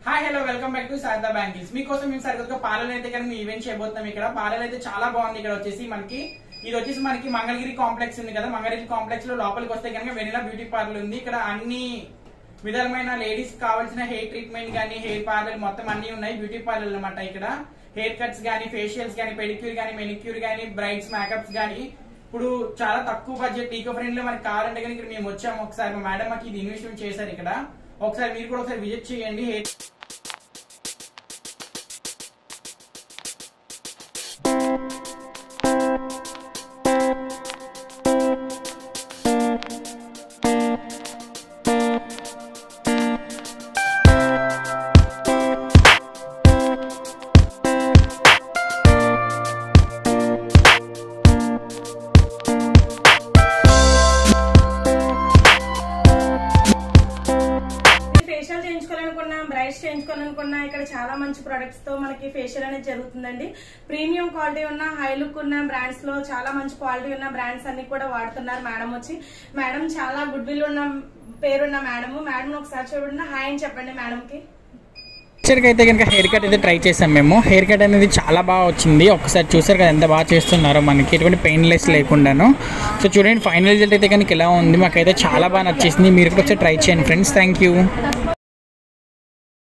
Hi hello welcome back to Sharada bangles. మీకోసం మేము సరిగ్గా పార్లర్ అయితే కనుక ఈవెంట్ చేయబోతున్నాం. ఇక్కడ పార్లర్ అయితే చాలా బాగుంది. ఇక్కడ వచ్చేసి మనకి మంగళగిరి కాంప్లెక్స్ ఉంది కదా. మంగళగిరి కాంప్లెక్స్ లో లోపలికి వస్తే కనుక వెనిలా బ్యూటీ పార్లర్ ఉంది. ఇక్కడ అన్ని విధమైన లేడీస్ కావాల్సిన హెయిర్ ట్రీట్మెంట్ గానీ, హెయిర్ పార్లర్ మొత్తం అన్ని ఉన్నాయి. బ్యూటీ పార్లర్ అన్నమాట. ఇక్కడ హెయిర్ కట్స్ గానీ, ఫేషియల్స్ గానీ, పెడిక్యూర్ గానీ, మెనిక్యూర్ గానీ, బ్రైడ్స్ మేకప్స్ గానీ, ఇప్పుడు చాలా తక్కువ బడ్జెట్ ఈకో ఫ్రెండ్లీ మనకి కావాలంటే కానీ ఇక్కడ మేము వచ్చాము. ఒకసారి మా మేడం మాకు ఇది ఇన్వెస్ట్మెంట్ చేశారు. ఇక్కడ ఒకసారి మీరు కూడా ఒకసారి విజిట్ చేయండి. ఫేషియల్ చేయించుకోవాలనుకున్నా, బ్రైడ్స్ చేయించుకోవాలనుకున్నా ఇక్కడ చాలా మంచి ప్రొడక్ట్స్ తో మనకి ఫేషియల్ అనేది జరుగుతుందండి. ప్రీమియం క్వాలిటీ ఉన్న, హై లుక్ ఉన్న బ్రాండ్స్ లో చాలా మంచి క్వాలిటీ ఉన్న బ్రాండ్స్ అన్ని కూడా వాడుతున్నారు. మేడం చాలా గుడ్ విల్ ఉన్న పేరున్న మేడం ఒకసారి చూడండి, హాయ్ అని చెప్పండి మేడం కి. అయితే కనుక హెయిర్ కట్ అయితే ట్రై చేసాం మేము. హెయిర్ కట్ అనేది చాలా బాగా వచ్చింది. ఒకసారి చూసారు కదా ఎంత బాగా చేస్తున్నారో, మనకి ఎటువంటి పెయిన్లెస్ లేకుండాను. సో చూడండి ఫైనల్ రిజల్ట్ అయితే కనుక ఎలా ఉంది. మాకైతే చాలా బాగా నచ్చేసింది. మీరు కూడా ఒకసారి ట్రై చేయండి ఫ్రెండ్స్. Thank you.